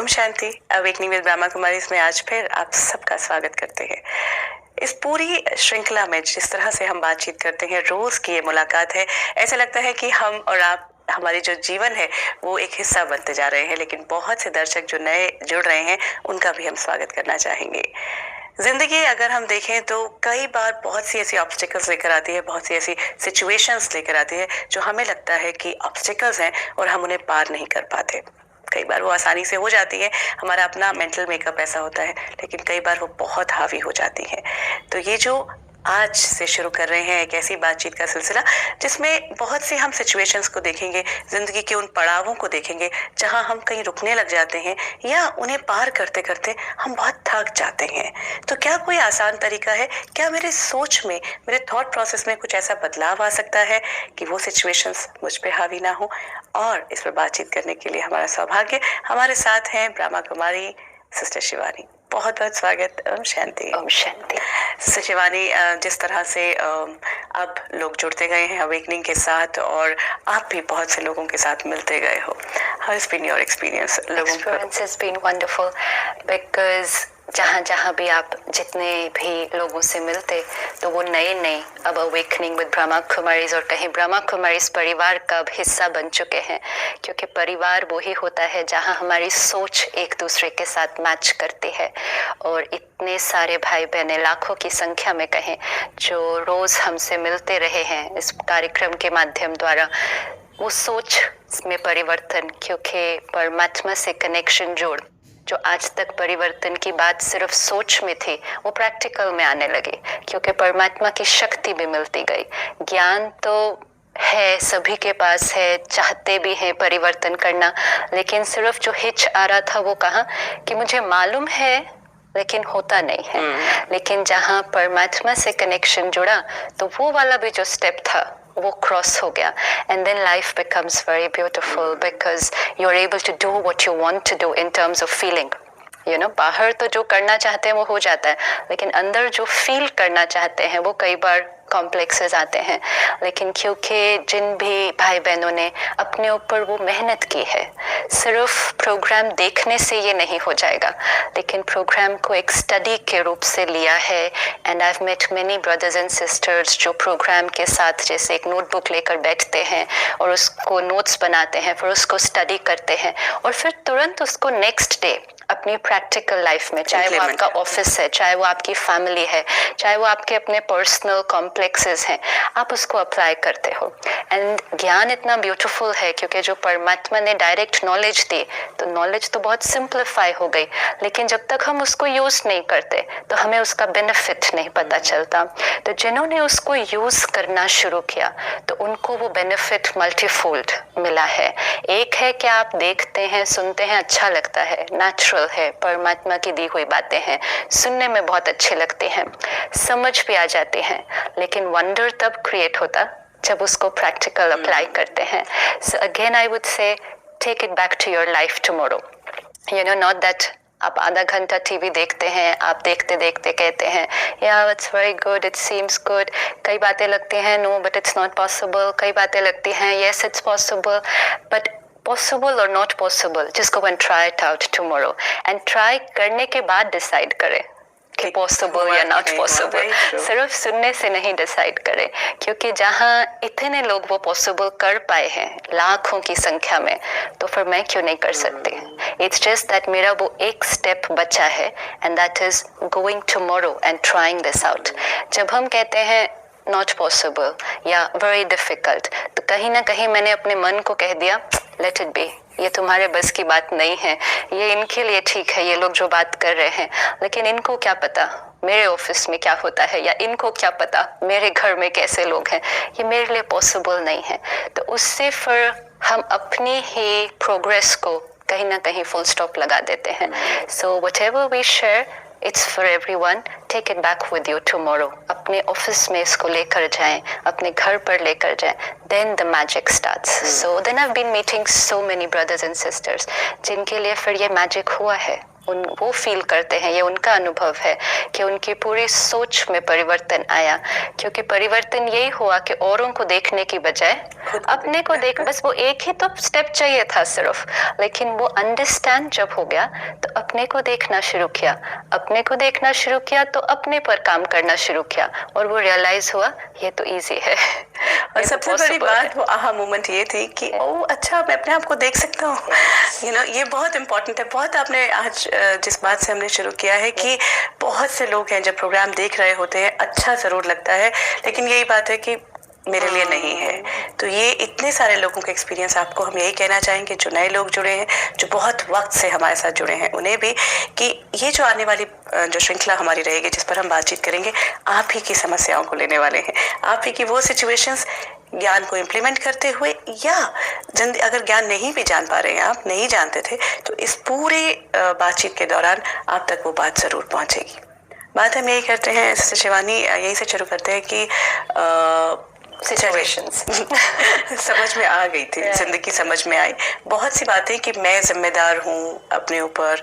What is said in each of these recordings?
Om Shanti. Awakening with Brahma Kumari में आज फिर आप सबका स्वागत करते हैं। इस पूरी श्रृंखला में जिस तरह से हम बातचीत करते हैं, रोज की ये मुलाकात है, ऐसा लगता है कि हम और आप, हमारी जो जीवन है वो एक हिस्सा बनते जा रहे हैं। लेकिन बहुत से दर्शक जो नए जुड़ रहे हैं उनका भी हम स्वागत करना चाहेंगे। जिंदगी अगर हम देखें तो कई बार बहुत सी ऐसी ऑब्स्टिकल्स लेकर आती है, बहुत सी ऐसी सिचुएशंस लेकर आती है जो हमें लगता है कि ऑब्स्टिकल्स हैं और हम उन्हें पार नहीं कर पाते। कई बार वो आसानी से हो जाती है, हमारा अपना मेंटल मेकअप ऐसा होता है, लेकिन कई बार वो बहुत हावी हो जाती है। तो ये जो आज से शुरू कर रहे हैं एक ऐसी बातचीत का सिलसिला जिसमें बहुत सी हम सिचुएशंस को देखेंगे, जिंदगी के उन पड़ावों को देखेंगे जहां हम कहीं रुकने लग जाते हैं या उन्हें पार करते करते हम बहुत थक जाते हैं। तो क्या कोई आसान तरीका है? क्या मेरे सोच में, मेरे थॉट प्रोसेस में कुछ ऐसा बदलाव आ सकता है कि वो सिचुएशंस मुझ पे हावी ना हो? और इस पर बातचीत करने के लिए हमारा सौभाग्य, हमारे साथ हैं ब्रह्मा कुमारी सिस्टर शिवानी। बहुत बहुत स्वागत। ओम शांति। ओम शांति। सिस्टर शिवानी, जिस तरह से अब लोग जुड़ते गए हैं अवेकनिंग के साथ और आप भी बहुत से लोगों के साथ मिलते गए हो, how has been your experience? Experience has been wonderful because जहाँ जहाँ भी आप जितने भी लोगों से मिलते तो वो नए नए अब अवेकनिंग विद ब्रह्मा कुमारीज और कहीं ब्रह्मा कुमारीज परिवार का अब हिस्सा बन चुके हैं। क्योंकि परिवार वही होता है जहाँ हमारी सोच एक दूसरे के साथ मैच करती है। और इतने सारे भाई बहनें, लाखों की संख्या में कहें, जो रोज़ हमसे मिलते रहे हैं इस कार्यक्रम के माध्यम द्वारा, वो सोच में परिवर्तन, क्योंकि परमात्मा से कनेक्शन जोड़, जो आज तक परिवर्तन की बात सिर्फ सोच में थी, वो प्रैक्टिकल में आने लगी। क्योंकि परमात्मा की शक्ति भी मिलती गई। ज्ञान तो है, सभी के पास है, चाहते भी हैं परिवर्तन करना, लेकिन सिर्फ जो हिच आ रहा था वो कहा कि मुझे मालूम है लेकिन होता नहीं है। लेकिन जहाँ परमात्मा से कनेक्शन जुड़ा तो वो वाला भी जो स्टेप था वो क्रॉस हो गया। And then life becomes very beautiful because you are able to do what you want to do in terms of feeling. You know, बाहर तो जो करना चाहते हैं वो हो जाता है, लेकिन अंदर जो फील करना चाहते हैं वो कई बार कॉम्प्लेक्सेस आते हैं। लेकिन क्योंकि जिन भी भाई बहनों ने अपने ऊपर वो मेहनत की है, सिर्फ प्रोग्राम देखने से ये नहीं हो जाएगा, लेकिन प्रोग्राम को एक स्टडी के रूप से लिया है। And I have met many brothers and sisters जो प्रोग्राम के साथ जैसे एक नोटबुक लेकर बैठते हैं और उसको नोट्स बनाते हैं, फिर उसको स्टडी करते हैं और फिर तुरंत उसको नेक्स्ट डे अपनी प्रैक्टिकल लाइफ में, चाहे वो आपका ऑफिस है, चाहे वो आपकी फैमिली है, चाहे वो आपके अपने पर्सनल कॉम्प्लेक्सेस हैं, आप उसको अप्लाई करते हो। एंड ज्ञान इतना ब्यूटीफुल है क्योंकि जो परमात्मा ने डायरेक्ट नॉलेज दी, तो नॉलेज तो बहुत सिंप्लीफाई हो गई, लेकिन जब तक हम उसको यूज नहीं करते तो हमें उसका बेनिफिट नहीं पता चलता। तो जिन्होंने उसको यूज करना शुरू किया तो उनको वो बेनिफिट मल्टीफोल्ड मिला है। एक है कि आप देखते हैं, सुनते हैं, अच्छा लगता है, नेचुरल है, परमात्मा की दी हुई बातें हैं, सुनने में बहुत अच्छे लगते हैं, समझ भी आ जाते हैं, लेकिन वंडर तब क्रिएट होता जब उसको प्रैक्टिकल अप्लाई करते हैं। So again I would say take it back to your life tomorrow. You know, not that आप आधा घंटा टीवी देखते हैं, आप देखते देखते कहते हैं या it's very good, it seems good, कई बातें लगती हैं no but it's not possible, कई बातें लगती हैं yes it's possible, but possible और नॉट पॉसिबल, जिसको one try it out tomorrow and try करने के बाद डिसाइड करें कि पॉसिबल या नॉट पॉसिबल। सिर्फ सुनने से नहीं डिसाइड करें, क्योंकि जहाँ इतने लोग वो पॉसिबल कर पाए हैं लाखों की संख्या में, तो फिर मैं क्यों नहीं कर सकती? इट्स जस्ट दैट मेरा वो एक स्टेप बचा है and that is going tomorrow and trying this out. जब हम कहते हैं नॉट पॉसिबल या वेरी डिफिकल्ट, तो कहीं ना कहीं मैंने अपने मन को कह दिया लेट इट बी, ये तुम्हारे बस की बात नहीं है, ये इनके लिए ठीक है ये लोग जो बात कर रहे हैं, लेकिन इनको क्या पता मेरे ऑफिस में क्या होता है, या इनको क्या पता मेरे घर में कैसे लोग हैं, ये मेरे लिए पॉसिबल नहीं है। तो उससे फिर हम अपनी ही प्रोग्रेस को कहीं ना कहीं फुल स्टॉप लगा देते हैं। So whatever we share it's for everyone, take it back with you tomorrow. अपने ऑफिस में इसको लेकर जाएं, अपने घर पर लेकर जाएं, then the magic starts. So then I have been meeting so many brothers and sisters जिनके लिए फिर ये मैजिक हुआ है, वो फील करते हैं, ये उनका अनुभव है कि उनकी पूरी सोच में परिवर्तन आया। क्योंकि परिवर्तन यही हुआ कि औरों को देखने की बजाय अपने को देख, बस वो एक ही तो स्टेप चाहिए था सिर्फ, लेकिन वो अंडरस्टैंड जब हो गया तो अपने को देखना शुरू किया, अपने को देखना शुरू किया तो अपने पर काम करना शुरू किया, और वो रियलाइज हुआ ये तो इजी है। और सबसे बड़ी बात वो आहा मोमेंट ये थी कि ओ अच्छा, मैं अपने आप को देख सकता हूँ। ये बहुत इम्पोर्टेंट है। बहुत आपने आज जिस बात से हमने शुरू किया है कि बहुत से लोग हैं जब प्रोग्राम देख रहे होते हैं, अच्छा ज़रूर लगता है, लेकिन यही बात है कि मेरे लिए नहीं है। तो ये इतने सारे लोगों का एक्सपीरियंस आपको हम यही कहना चाहेंगे, जो नए लोग जुड़े हैं, जो बहुत वक्त से हमारे साथ जुड़े हैं, उन्हें भी कि ये जो आने वाली जो श्रृंखला हमारी रहेगी जिस पर हम बातचीत करेंगे, आप ही की समस्याओं को लेने वाले हैं, आप ही की वो सिचुएशंस, ज्ञान को इम्प्लीमेंट करते हुए, या अगर ज्ञान नहीं भी जान पा रहे हैं, आप नहीं जानते थे, तो इस पूरे बातचीत के दौरान आप तक वो बात ज़रूर पहुँचेगी। बात हम यही करते हैं शिवानी, यही से शुरू करते हैं कि सिचुएशंस समझ में आ गई थी, जिंदगी समझ में आई, बहुत सी बातें कि मैं जिम्मेदार हूँ अपने ऊपर,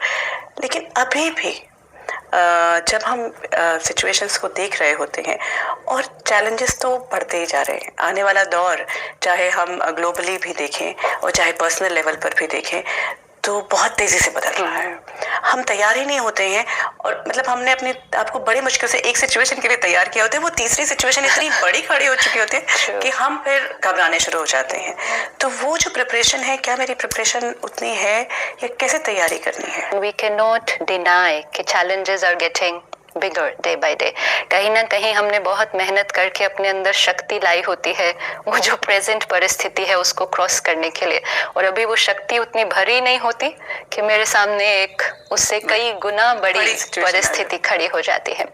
लेकिन अभी भी जब हम सिचुएशंस को देख रहे होते हैं, और चैलेंजेस तो बढ़ते ही जा रहे हैं। आने वाला दौर चाहे हम ग्लोबली भी देखें और चाहे पर्सनल लेवल पर भी देखें, तो बहुत तेजी से बदल रहा है। हम तैयार ही नहीं होते हैं, और मतलब हमने अपने आपको बड़ी मुश्किल से एक सिचुएशन के लिए तैयार किया होता है, वो तीसरी सिचुएशन इतनी बड़ी खड़ी हो चुकी होती है कि हम फिर घबराने शुरू हो जाते हैं। तो वो जो प्रिपरेशन है, क्या मेरी प्रिपरेशन उतनी है, या कैसे तैयारी करनी है? We cannot deny कि challenges are getting bigger day by day। कहीं ना कहीं हमने बहुत मेहनत करके अपने अंदर शक्ति लाई होती है वो जो प्रेजेंट परिस्थिति है उसको क्रॉस करने के लिए, और अभी वो शक्ति उतनी भरी नहीं होती कि मेरे सामने एक उससे कई गुना बड़ी परिस्थिति खड़ी हो जाती है।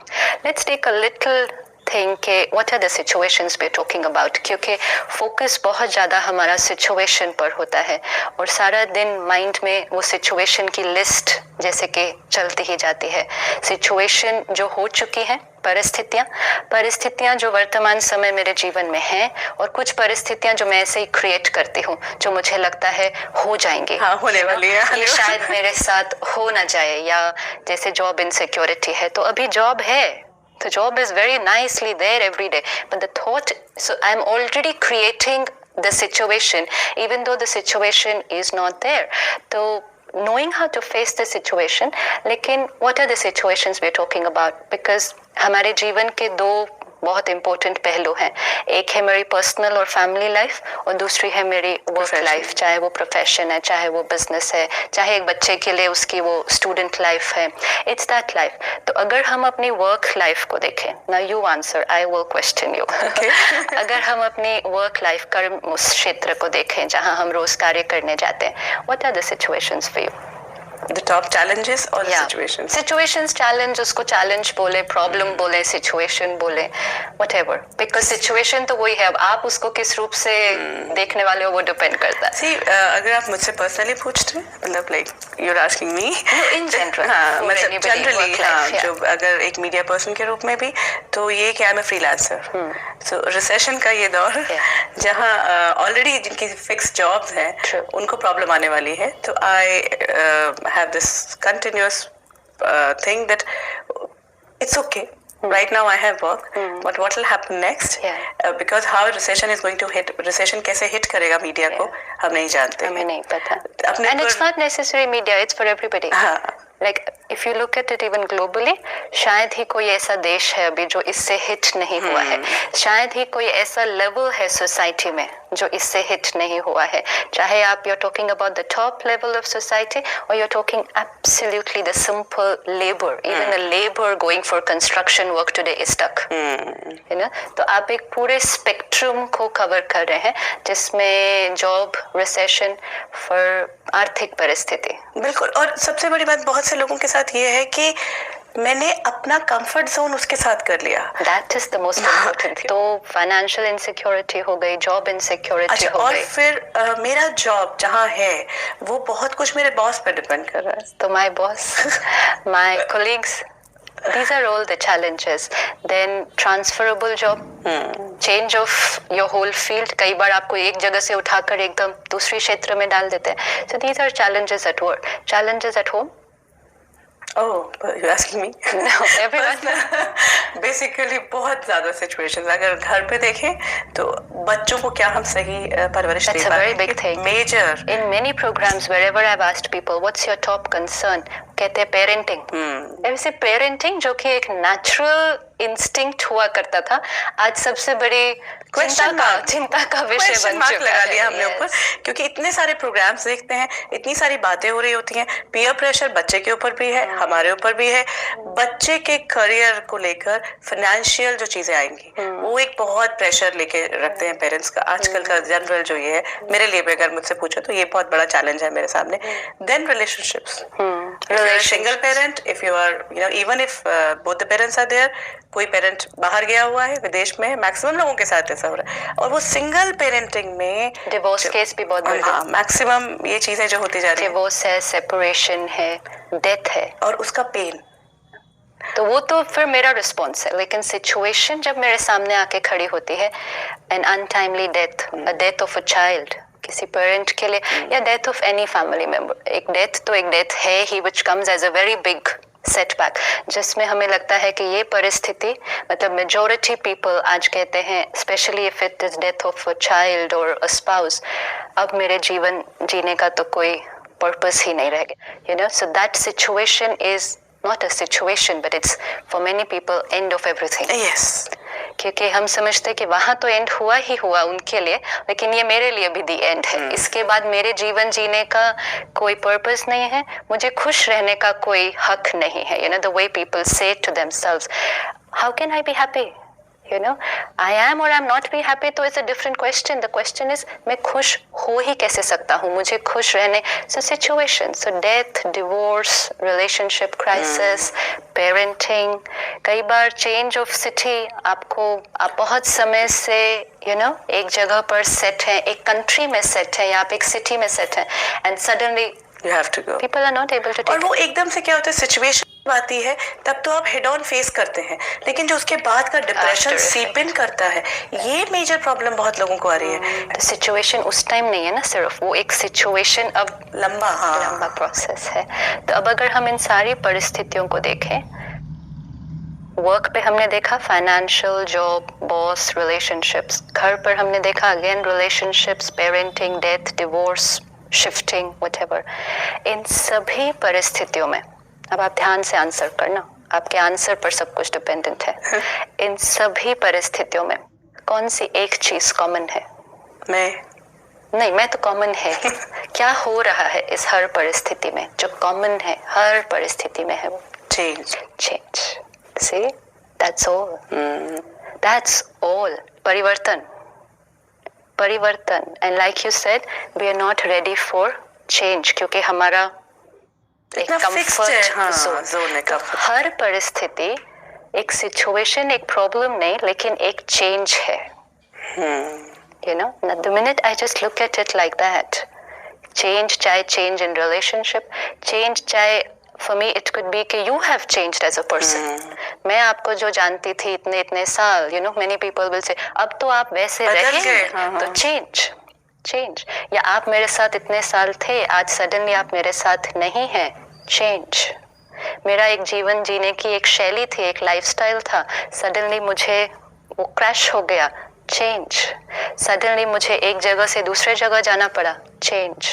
Let's take a little think के what are the situations we are talking about, क्योंकि फोकस बहुत ज़्यादा हमारा सिचुएशन पर होता है, और सारा दिन माइंड में वो सिचुएशन की लिस्ट जैसे कि चलती ही जाती है। सिचुएशन जो हो चुकी है, परिस्थितियाँ जो वर्तमान समय मेरे जीवन में हैं, और कुछ परिस्थितियाँ जो मैं ऐसे ही क्रिएट करती हूँ, जो मुझे लगता है हो जाएंगी, हाँ, होने वाली है, ये शायद मेरे साथ हो ना जाए, या जैसे जॉब इनसिक्योरिटी है, तो अभी जॉब है, the job is very nicely there every day, but the thought, so I'm already creating the situation even though the situation is not there. So knowing how to face the situation, लेकिन what are the situations we're talking about, because हमारे जीवन के दो बहुत important पहलू हैं। एक है मेरी पर्सनल और फैमिली लाइफ, और दूसरी है मेरी वर्क लाइफ, चाहे वो प्रोफेशन है, चाहे वो बिजनेस है, चाहे एक बच्चे के लिए उसकी वो स्टूडेंट लाइफ है, इट्स दैट लाइफ। तो अगर हम अपनी वर्क लाइफ को देखें, ना you answer, I will question you. अगर हम अपनी वर्क लाइफ कर्म उस क्षेत्र को देखें जहां हम रोज कार्य करने जाते हैं, what are the situations for you? The top challenges or the situations? Situations, challenge, उसको challenge बोले, problem बोले, situation बोले, whatever. Because situation तो वही है, अब आप उसको किस रूप से देखने वाले हो वो depend करता है। See, अगर आप मुझसे personally पूछते हैं, मतलब like you're asking me, in general, हाँ, मतलब generally, हाँ, जो अगर एक मीडिया पर्सन के रूप में भी, तो ये कि I'm a freelancer. So recession का ये दौर, जहाँ already जिनकी fixed jobs हैं, उनको problem आने वाली है, तो I have this continuous thing that it's okay. Right now I have work, but what will happen next? Because how recession is going to hit, recession कैसे hit करेगा media को, हम नहीं जानते, हमें नहीं पता। And it's not necessary media, it's for everybody. Like if you look at it even globally, शायद ही कोई ऐसा देश है अभी जो इससे हिट नहीं हुआ है, शायद ही कोई ऐसा लेवल है सोसाइटी में जो इससे हिट नहीं हुआ है, चाहे आप you're talking about the top level of society or you're talking absolutely the simple labor, even the labor going for construction work today is stuck, है ना? तो आप एक पूरे स्पेक्ट्रम को कवर कर रहे हैं जिसमें जॉब, रिसेशन, फिर आर्थिक परिस्थिति। बिल्कुल, और सबसे बड़ी बात बहुत से लोगों के साथ ये है कि मैंने अपना कंफर्ट जोन उसके साथ कर लिया। That is the most important thing. तो फाइनेंशियल इनसिक्योरिटी हो गई, जॉब इनसिक्योरिटी हो और गई, फिर मेरा जॉब जहाँ है वो बहुत कुछ मेरे बॉस पर डिपेंड कर रहा है। तो my boss, my colleagues, these are all the challenges. Then transferable job, change of your whole field, कई बार आपको एक जगह से उठाकर एकदम दूसरी क्षेत्र में डाल देते हैं। So these are challenges at work, challenges at home. Oh, you asking me? No, everyone. Basically बहुत ज्यादा सिचुएशंस, अगर घर पे देखें तो बच्चों को क्या हम सही परवरिश दे That's a पा very रहे big हैं, thing. Major. In many programs, wherever I've asked people, what's your top concern? कहते हैं parenting. ऐसे parenting जो कि एक natural instinct हुआ करता था, आज सबसे बड़ी चिंता का विषय बन चुका लगा है। लिया हमने ऊपर, क्योंकि इतने सारे प्रोग्राम्स देखते हैं, इतनी सारी बातें हो रही होती हैं, पीयर प्रेशर बच्चे के ऊपर भी है, हमारे ऊपर भी है, बच्चे के करियर को लेकर फाइनेंशियल जो चीजें आएंगी वो एक बहुत प्रेशर लेके रखते हैं पेरेंट्स का। आजकल का जनरल जो ये है, मेरे लिए भी अगर मुझसे पूछो तो ये बहुत बड़ा चैलेंज है मेरे सामने। Then relationships, single parent, if you are even if both the parents are there, कोई पेरेंट बाहर गया हुआ है विदेश में, मैक्सिमम लोगों के साथ ऐसा हो रहा है, और वो सिंगल पेरेंटिंग में डिवोर्स केस भी बहुत बढ़ हाँ, मैक्सिमम ये चीजें जो होती जा रही है, डिवोर्स है, सेपरेशन है, डेथ है, और उसका पेन। तो वो तो फिर मेरा रिस्पॉन्स है। लेकिन सिचुएशन जब मेरे सामने आके खड़ी होती है, an untimely death, a death of a child, किसी पेरेंट के लिए, या death of any family member, एक डेथ तो एक डेथ है ही, which comes as a very big setback, जिसमें हमें लगता है कि ये परिस्थिति, मतलब मेजॉरिटी पीपल आज कहते हैं, specially if it is death of a child और अ स्पाउस, अब मेरे जीवन जीने का तो कोई पर्पस ही नहीं रह गया, so that situation is not a situation, but it's for many people end of everything. Yes. क्योंकि हम समझते कि वहां तो एंड हुआ ही हुआ उनके लिए, लेकिन ये मेरे लिए भी दी एंड है। इसके बाद मेरे जीवन जीने का कोई पर्पस नहीं है, मुझे खुश रहने का कोई हक नहीं है। the way people say to themselves, how can I be happy? I am or I'm not be happy, तो it's a different question. The question is, मैं खुश हो ही कैसे सकता हूँ, मुझे खुश रहने। So situation, so death, divorce, relationship crisis, parenting, कई बार change of city, आप बहुत समय से एक जगह पर सेट हैं, एक कंट्री में सेट हैं, या आप एक सिटी में सेट हैं, and suddenly You have to go. People are not able to take और वो एकदम से क्या होता है, सिचुएशन आती है तब तो आप हेड ऑन फेस करते हैं, लेकिन जो उसके बाद का डिप्रेशन सीप इन करता है, ये मेजर प्रॉब्लम बहुत लोगों को आ रही है। तो सिचुएशन उस टाइम नहीं है ना, सिर्फ वो एक सिचुएशन अब लंबा प्रोसेस है। तो अब अगर हम इन सारी परिस्थितियों को देखें, वर्क पे हमने देखा फाइनेंशियल, जॉब, बॉस, रिलेशनशिप्स, घर पर हमने देखा again relationships, parenting, death, divorce, shifting, whatever. इन सभी परिस्थितियों में, अब आप ध्यान से आंसर करना, आपके आंसर पर सब कुछ डिपेंडेंट है। इन सभी परिस्थितियों में कौन सी एक चीज कॉमन है? मैं तो कॉमन है। क्या हो रहा है इस हर परिस्थिति में जो कॉमन है, हर परिस्थिति में है? वो change. See, that's all. That's all. परिवर्तन, and like you said, we are not ready for change, क्योंकि हमारा एक कंफर्ट जोन है। हर परिस्थिति एक सिचुएशन, एक प्रॉब्लम नहीं, लेकिन एक चेंज है। The minute I just look at it like that, change, चाहे change in relationship, change चाहे for me it could be कि you have changed as a person. मैं आपको जो जानती थी इतने साल, many people will say, अब तो आप वैसे रहे, तो change, या आप मेरे साथ इतने साल थे, आज सडनली आप मेरे साथ नहीं हैं, change। मेरा एक जीवन जीने की एक शैली थी, एक लाइफस्टाइल था, सडनली मुझे वो क्रैश हो गया, change। सडनली मुझे एक जगह से दूसरे जगह जाना पड़ा, change।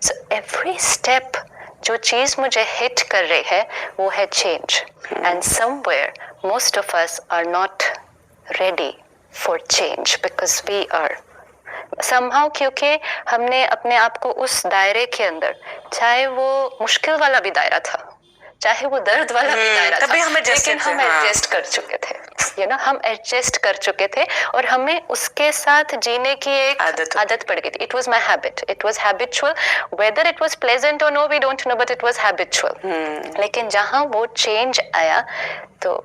So every step, जो चीज मुझे हिट कर रही है वो है change, and somewhere most of us are not ready for change because we are somehow, क्योंकि हमने अपने आप को उस दायरे के अंदर, चाहे वो मुश्किल वाला भी दायरा था, चाहे वो दर्द वाला भी दायरा था, लेकिन हम एडजस्ट कर चुके थे, हम एडजस्ट कर चुके थे, और हमें उसके साथ जीने की एक आदत पड़ गई थी। It was my habit, it was habitual, whether it was pleasant और no we don't know, but it was habitual. लेकिन जहाँ वो चेंज आया तो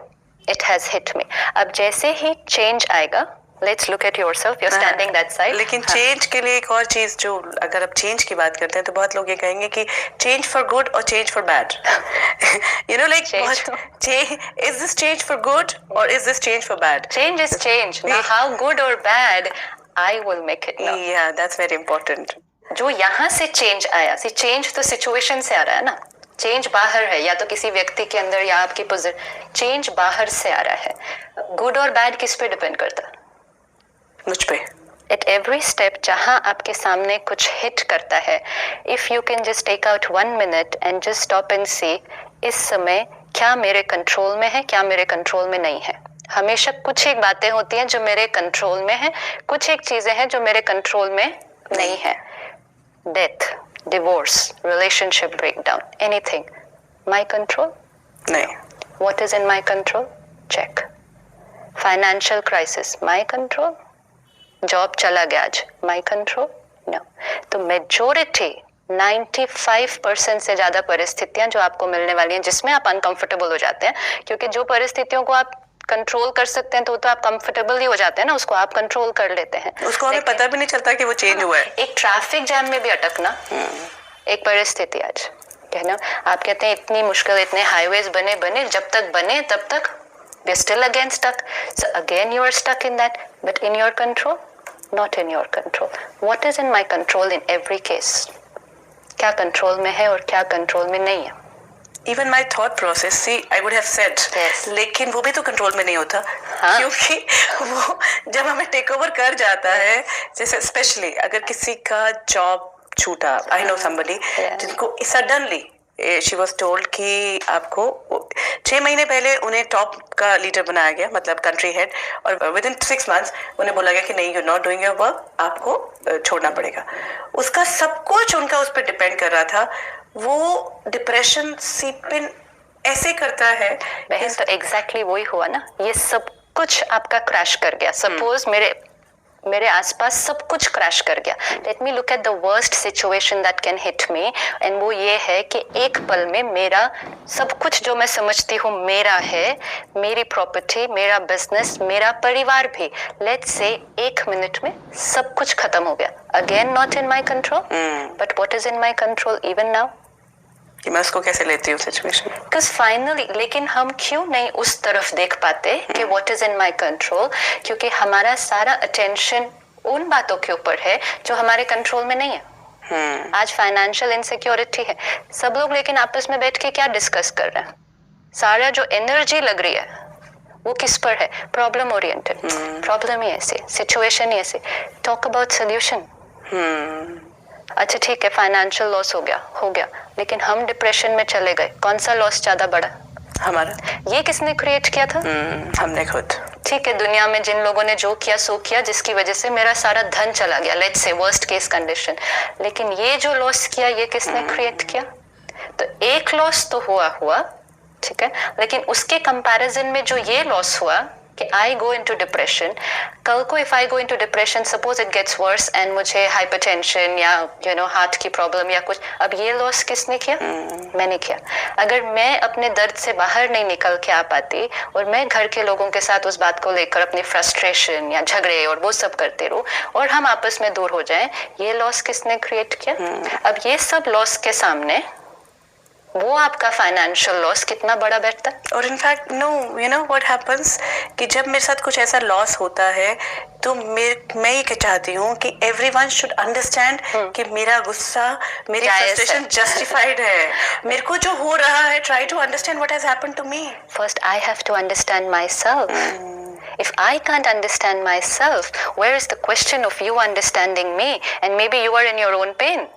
इट हैज हिट मी। अब जैसे ही चेंज आएगा, Let's look at yourself. You're standing that side. लेकिन चेंज के लिए एक और चीज, जो अगर आप चेंज की बात करते हैं तो बहुत लोग ये कहेंगे कि चेंज फॉर गुड और change for bad. is this change for good or is this change for bad? Change is change. Now how good or bad, I will make it know. Yeah, that's very important. जो यहाँ से change आया, change तो situation से आ रहा है ना, change बाहर है, या तो किसी व्यक्ति के अंदर या आपकी पोजीशन, चेंज बाहर से आ रहा है। गुड और बैड किस पे डिपेंड करता है? मुझ पे। एट एवरी स्टेप जहां आपके सामने कुछ हिट करता है, if you can just take out 1 minute and just stop and see, इस समय क्या मेरे कंट्रोल में है, क्या मेरे कंट्रोल में नहीं है। हमेशा कुछ एक बातें होती हैं जो मेरे कंट्रोल में है, कुछ एक चीजें हैं जो मेरे कंट्रोल में नहीं है। Death, divorce, relationship breakdown, anything my control? नहीं। What is in my control? Check. Financial crisis, my control? Job चला गया आज, माय कंट्रोल? नो। तो मेजोरिटी 95% से ज्यादा परिस्थितियां जो आपको मिलने वाली हैं जिसमें आप अनकंफर्टेबल हो जाते हैं, क्योंकि जो परिस्थितियों को आप कंट्रोल कर सकते हैं तो आप कंफर्टेबल ही हो जाते हैं ना, उसको आप कंट्रोल कर लेते हैं, उसको हमें पता भी नहीं चलता कि वो चेंज हुआ है। एक ट्रैफिक जैम में भी अटकना एक परिस्थिति आज, कहना आप कहते हैं इतनी मुश्किल, इतने हाईवेज बने, जब तक बने तब तक we are still again stuck. So again you are stuck in that, but in your control? Not in your control. What is in my control in every case? क्या कंट्रोल में है और क्या कंट्रोल में नहीं है? Even my thought process, see, I would have said, Yes. लेकिन वो भी तो कंट्रोल में नहीं होता। हाँ? क्योंकि वो जब हमें टेक ओवर कर जाता है, जैसे स्पेशली अगर किसी का जॉब छूटा, I know somebody, जिनको सडनली शी वॉज टोल्ड कि आपको 6 महीने पहले उन्हें टॉप का लीडर बनाया गया, मतलब कंट्री हेड, और विद इन 6 months उन्हें बोला गया कि नहीं, you not doing your work, आपको छोड़ना पड़ेगा। उसका सब कुछ उनका उस पर डिपेंड कर रहा था। वो डिप्रेशन सीप इन ऐसे करता है। बहन, तो एग्जैक्टली वही हुआ ना, ये सब कुछ आपका क्रैश कर गया। सपोज मेरे आसपास सब कुछ क्रैश कर गया। Let me look at the worst situation that can hit me, and वो ये है कि एक पल में मेरा सब कुछ जो मैं समझती हूँ मेरा है, मेरी प्रॉपर्टी, मेरा बिजनेस, मेरा परिवार भी, लेट्स से 1 मिनट में सब कुछ खत्म हो गया। Again not in my control, but what is in my control even now? कि मैं उसको कैसे लेती हूँ सिचुएशन। Because finally, लेकिन हम क्यों नहीं उस तरफ देख पाते कि what is in my control? क्योंकि हमारा सारा अटेंशन उन बातों के ऊपर है जो हमारे कंट्रोल में नहीं है। आज फाइनेंशियल इनसिक्योरिटी है, सब लोग लेकिन आपस में बैठ के क्या डिस्कस कर रहे हैं? सारा जो एनर्जी लग रही है वो किस पर है? Problem oriented. प्रॉब्लम ही ऐसे, सिचुएशन ही ऐसे। Talk about solution. अच्छा ठीक है, फाइनेंशियल लॉस हो गया, लेकिन हम डिप्रेशन में चले गए। कौन सा लॉस ज्यादा बड़ा? हमारा। ये किसने क्रिएट किया था? हमने खुद। ठीक है, दुनिया में जिन लोगों ने जो किया सो किया, जिसकी वजह से मेरा सारा धन चला गया, let's say worst case condition, लेकिन ये जो लॉस किया ये किसने क्रिएट किया? तो एक लॉस तो हुआ, ठीक है, लेकिन उसके कंपैरिजन में जो ये लॉस हुआ कि आई गो इनटू डिप्रेशन, कल को if I go into depression, suppose it gets worse and मुझे हाइपरटेंशन या हार्ट की प्रॉब्लम या कुछ, अब ये लॉस किसने किया? मैंने किया। अगर मैं अपने दर्द से बाहर नहीं निकल के आ पाती और मैं घर के लोगों के साथ उस बात को लेकर अपनी फ्रस्ट्रेशन या झगड़े और वो सब करते रहूं और हम आपस में दूर हो जाएं, ये लॉस किसने क्रिएट किया? अब ये सब लॉस के सामने वो आपका फाइनेंशियल लॉस कितना बड़ा बैठता है? और in fact no, you know what happens कि जब मेरे साथ कुछ ऐसा लॉस होता है तो मैं ये चाहती हूँ कि एवरीवन शुड अंडरस्टैंड कि मेरा गुस्सा, मेरी फ्रस्ट्रेशन जस्टिफाइड है। मेरे को जो हो रहा है, try to understand what has happened to me. First I have to understand myself. If I can't understand myself, where is the question of you understanding me? And maybe you are in your own pain.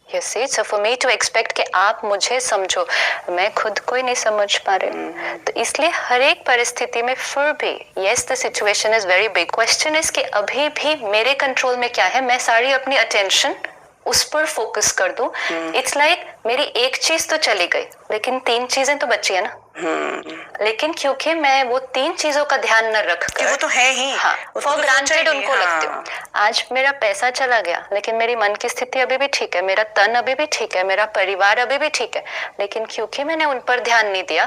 You see, so for me to expect कि आप मुझे समझो, मैं खुद को ही नहीं समझ पा रही। तो इसलिए हर एक परिस्थिति में फिर भी yes the situation is very big, question is कि अभी भी मेरे कंट्रोल में क्या है, मैं सारी अपनी अटेंशन उस पर फोकस कर दूं। इट्स लाइक मेरी एक चीज तो चली गई लेकिन 3 चीजें तो बची है ना। लेकिन क्योंकि मैं वो 3 चीजों का ध्यान न रख कर, वो तो है ही, हाँ, फॉर ग्रांटेड उनको लगती हूँ। आज मेरा पैसा चला गया लेकिन मेरी मन की स्थिति अभी भी ठीक है, मेरा तन अभी भी ठीक है, मेरा परिवार अभी भी ठीक है, लेकिन क्योंकि मैंने उन पर ध्यान नहीं दिया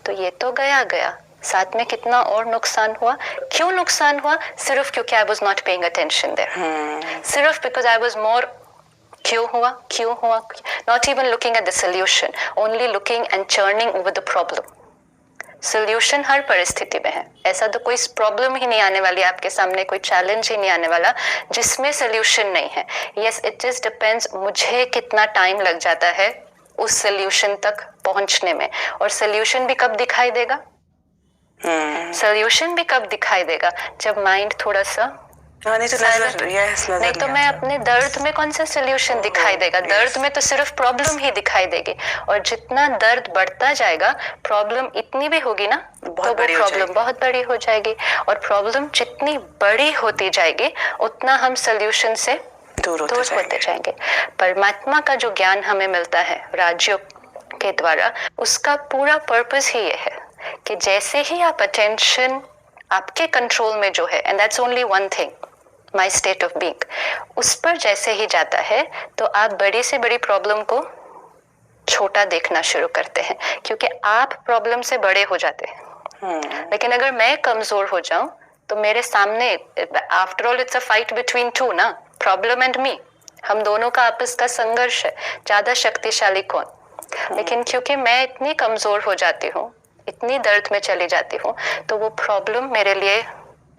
तो ये तो गया। साथ में कितना और नुकसान हुआ। क्यों नुकसान हुआ? सिर्फ क्योंकि I was not paying attention there, सिर्फ बिकॉज आई वॉज मोर क्यों हुआ, not even looking at the solution, only looking and churning over the problem. Solution हर परिस्थिति में है, ऐसा तो कोई प्रॉब्लम ही नहीं आने वाली आपके सामने, कोई चैलेंज ही नहीं आने वाला जिसमें सोल्यूशन नहीं है। Yes, it just depends मुझे कितना टाइम लग जाता है उस सोल्यूशन तक पहुंचने में। और सोल्यूशन भी कब दिखाई देगा? सोल्यूशन भी कब दिखाई देगा? जब माइंड थोड़ा सा नहीं तो मैं अपने दर्द में कौन सा सोल्यूशन दिखाई देगा? दर्द में तो सिर्फ प्रॉब्लम ही दिखाई देगी, और जितना दर्द बढ़ता जाएगा प्रॉब्लम इतनी भी होगी ना, तो वो प्रॉब्लम बहुत बड़ी हो जाएगी, और प्रॉब्लम जितनी बड़ी होती जाएगी उतना हम सोल्यूशन से दूर होते जाएंगे। परमात्मा का जो ज्ञान हमें मिलता है राजयोग के द्वारा, उसका पूरा पर्पस ही ये है कि जैसे ही आप अटेंशन आपके कंट्रोल में जो है, and that's only one thing, my state of being, उस पर जैसे ही जाता है तो आप बड़ी से बड़ी प्रॉब्लम को छोटा देखना शुरू करते हैं, क्योंकि आप प्रॉब्लम से बड़े हो जाते हैं। लेकिन अगर मैं कमजोर हो जाऊं तो मेरे सामने, after all it's a fight between two ना, प्रॉब्लम एंड मी, हम दोनों का आपस का संघर्ष है, ज्यादा शक्तिशाली कौन। लेकिन क्योंकि मैं इतनी कमजोर हो जाती हूँ, इतनी दर्द में चली जाती हूँ, तो वो प्रॉब्लम मेरे लिए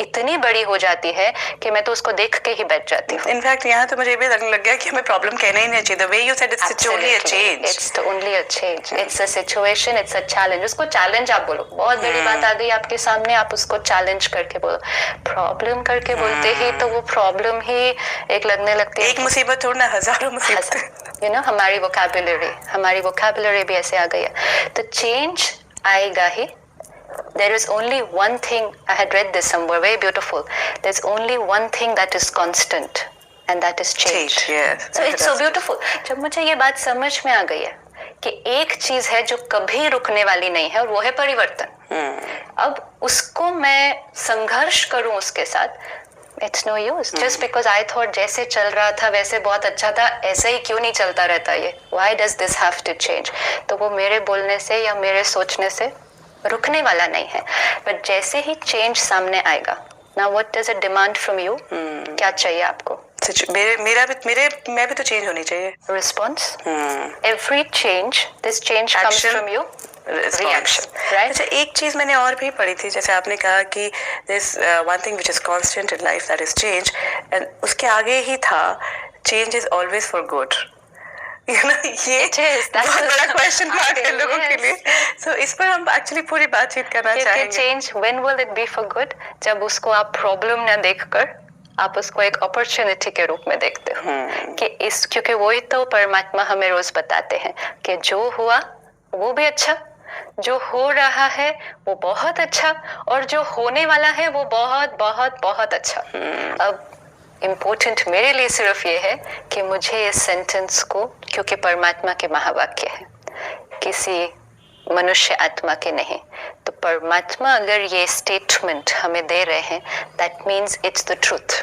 इतनी बड़ी हो जाती है कि मैं तो उसको देख के ही बैठ जाती हूँ। इनफैक्ट यहाँ तो मुझे भी लगने लग गया कि हमें प्रॉब्लम कहना ही नहीं चाहिए। The way you said it's only a change. It's only a change. It's a situation. It's a challenge. उसको चैलेंज आप बोलो, बहुत बड़ी बात आ गई आपके सामने, आप उसको चैलेंज करके बोलो। प्रॉब्लम करके बोलते ही तो वो प्रॉब्लम ही एक लगने लगती है। एक मुसीबत थोड़ा ना, हजारों मुसीबत। You know, हमारी वोकैबुलरी भी ऐसे आ गई है। तो चेंज आएगा ही। There is only one thing, I had read this somewhere, very beautiful. There's only one thing that is constant, and that is change. Yes. So it's so beautiful. जब मुझे ये बात समझ में आ गई है कि एक चीज है जो कभी रुकने वाली नहीं है, और वो है परिवर्तन। अब उसको मैं संघर्ष करूं उसके साथ, It's no use. Just because I thought जैसे चल रहा था वैसे बहुत अच्छा था, ऐसे ही क्यों नहीं चलता रहता ये? Why does this have to change? तो वो मेरे बोलने से या मेरे सोचने से रुकने वाला नहीं है। बट जैसे ही चेंज सामने आएगा, now what does it demand from you? क्या चाहिए आपको? मैं भी तो चेंज होनी चाहिए। Response. Every change, this change comes from you, reaction, right? अच्छा, एक चीज मैंने और भी पढ़ी थी, जैसे आपने कहा कि this one thing which is constant in life, that is change, and उसके आगे ही था change is always for good. ये बहुत बड़ा क्वेश्चन मार्क है लोगों के लिए। सो इस पर हम एक्चुअली पूरी बातचीत करना चाहेंगे। Change when will it be for good? जब उसको आप प्रॉब्लम ना देखकर आप उसको एक अपॉर्चुनिटी के रूप में देखते हो कि इस, क्योंकि वही तो परमात्मा हमें रोज बताते हैं कि जो हुआ वो भी अच्छा, जो हो रहा है वो बहुत अच्छा, और जो होने वाला है वो बहुत बहुत बहुत अच्छा। अब इम्पोर्टेंट मेरे लिए सिर्फ ये है कि मुझे इस सेंटेंस को, क्योंकि परमात्मा के महावाक्य है, किसी मनुष्य आत्मा के नहीं, तो परमात्मा अगर ये स्टेटमेंट हमें दे रहे हैं, that means it's the truth,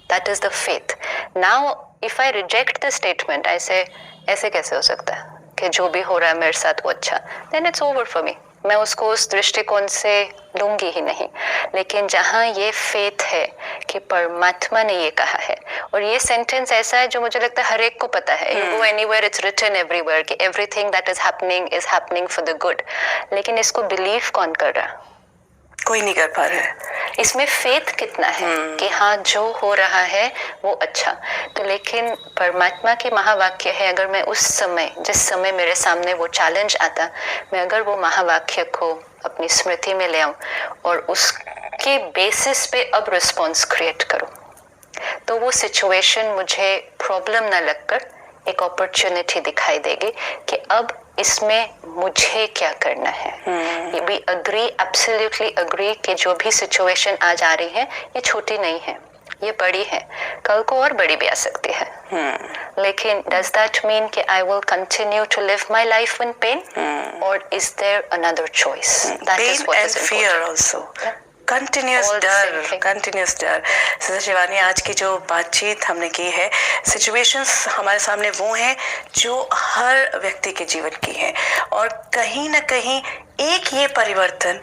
that is the faith. Now if I reject the statement, ऐसे कैसे हो सकता है कि जो भी हो रहा है मेरे साथ वो अच्छा, then it's over for me. मैं उसको उस दृष्टिकोण से लूंगी ही नहीं। लेकिन जहाँ ये फेथ है कि परमात्मा ने ये कहा है, और ये सेंटेंस ऐसा है जो मुझे लगता है हर एक को पता है, you go anywhere it's written everywhere कि everything that is happening for the good. लेकिन इसको बिलीव कौन कर रहा? कोई नहीं कर पा रहा है। इसमें फेथ कितना है कि हाँ जो हो रहा है वो अच्छा। तो लेकिन परमात्मा के महावाक्य है, अगर मैं उस समय, जिस समय मेरे सामने वो चैलेंज आता, मैं अगर वो महावाक्य को अपनी स्मृति में ले आऊं और उसके बेसिस पे अब रिस्पॉन्स क्रिएट करूं, तो वो सिचुएशन मुझे प्रॉब्लम ना लगकर एक अपॉर्चुनिटी दिखाई देगी कि अब इसमें मुझे क्या करना है। वी अग्री, एब्सोल्युटली अग्री कि जो भी सिचुएशन आज आ रही है ये छोटी नहीं है, ये बड़ी है, कल को और बड़ी भी आ सकती है। लेकिन डज दैट मीन कि I will continue to live my life in pain, और is there another choice? That is what is fear also, continuous डर। सर शिवानी, आज की जो बातचीत हमने की है, सिचुएशंस हमारे सामने वो हैं जो हर व्यक्ति के जीवन की हैं, और कहीं ना कहीं एक ये परिवर्तन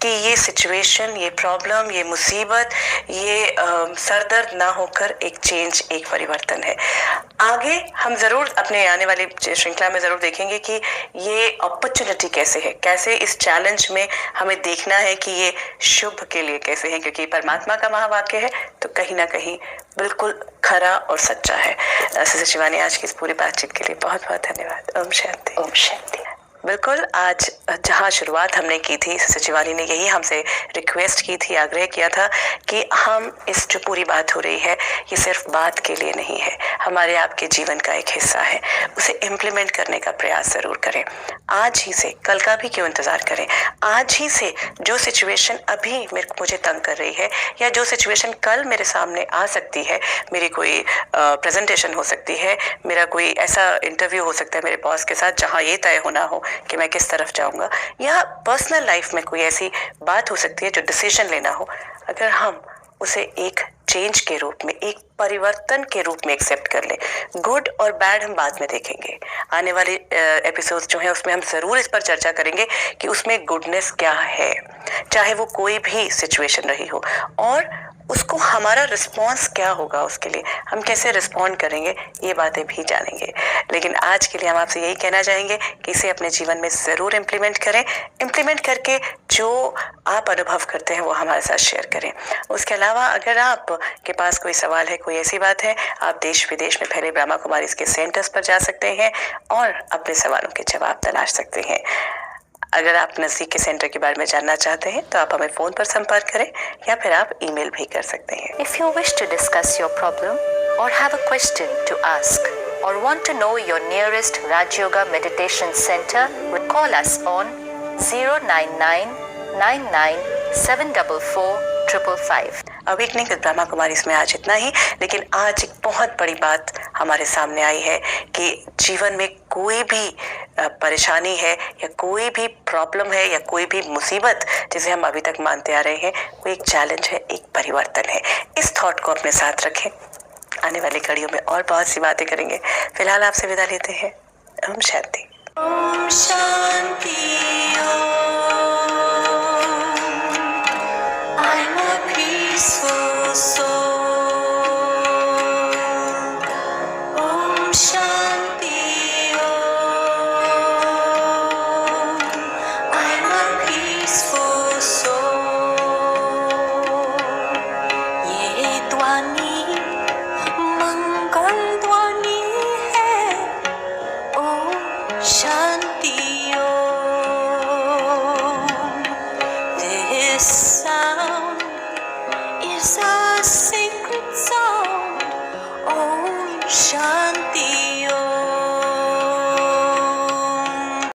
कि ये सिचुएशन, ये प्रॉब्लम, ये मुसीबत, ये सरदर्द ना होकर एक चेंज, एक परिवर्तन है। आगे हम ज़रूर अपने आने वाली श्रृंखला में ज़रूर देखेंगे कि ये अपॉर्चुनिटी कैसे है, कैसे इस चैलेंज में हमें देखना है कि ये शुभ के लिए कैसे है, क्योंकि परमात्मा का महावाक्य है तो कहीं ना कहीं बिल्कुल खरा और सच्चा है। सिस्टर शिवानी, आज की इस पूरी बातचीत के लिए बहुत बहुत धन्यवाद। ओम शांति। ओम शांति। बिल्कुल, आज जहाँ शुरुआत हमने की थी, सिस्टर शिवानी ने यही हमसे रिक्वेस्ट की थी, आग्रह किया था कि हम इस जो पूरी बात हो रही है ये सिर्फ बात के लिए नहीं है, हमारे आपके जीवन का एक हिस्सा है। उसे इम्प्लीमेंट करने का प्रयास ज़रूर करें। आज ही से, कल का भी क्यों इंतज़ार करें, आज ही से जो सिचुएशन अभी मुझे तंग कर रही है या जो सिचुएशन कल मेरे सामने आ सकती है, मेरी कोई प्रेजेंटेशन हो सकती है, मेरा कोई ऐसा इंटरव्यू हो सकता है मेरे बॉस के साथ जहाँ ये तय होना हो कि मैं किस तरफ जाऊंगा, या पर्सनल लाइफ में कोई ऐसी बात हो सकती है जो डिसीजन लेना हो, अगर हम उसे एक चेंज के रूप में, एक परिवर्तन के रूप में एक्सेप्ट कर ले। गुड और बैड हम बाद में देखेंगे, आने वाले एपिसोड्स जो हैं उसमें हम ज़रूर इस पर चर्चा करेंगे कि उसमें गुडनेस क्या है, चाहे वो कोई भी सिचुएशन रही हो, और उसको हमारा रिस्पॉन्स क्या होगा, उसके लिए हम कैसे रिस्पॉन्ड करेंगे, ये बातें भी जानेंगे। लेकिन आज के लिए हम आपसे यही कहना चाहेंगे कि इसे अपने जीवन में ज़रूर इम्प्लीमेंट करें। इम्प्लीमेंट करके जो आप अनुभव करते हैं वो हमारे साथ शेयर करें। उसके अलावा अगर आप के पास कोई सवाल है, कोई ऐसी बात है, आप देश विदेश में फैले ब्रह्मा कुमारीज के सेंटर्स पर जा सकते हैं और अपने सवालों के जवाब तलाश सकते हैं। अगर आप नज़दीक के सेंटर के बारे में जानना चाहते हैं तो आप हमें फ़ोन पर संपर्क करें या फिर आप ईमेल भी कर सकते हैं। If you wish to discuss your problem or have a question to ask or want to know your nearest Raj Yoga Meditation Center, call us on 09999744555. Awakening with Brahma Kumari इसमें आज इतना ही, लेकिन आज एक बहुत बड़ी बात हमारे सामने आई है कि जीवन में कोई भी परेशानी है या कोई भी प्रॉब्लम है या कोई भी मुसीबत जिसे हम अभी तक मानते आ रहे हैं, वो एक चैलेंज है, एक परिवर्तन है। इस थॉट को अपने साथ रखें। आने वाली कड़ियों में और बहुत सी बातें करेंगे। फिलहाल आपसे विदा लेते हैं। Om Shanti. Om Shanti. I'm a peaceful soul. Om Shanti Om. I'm a peaceful soul. ये ध्वनि मंगल ध्वनि है। Om Shanti Om. This sound is a sacred sound. Om Shanti.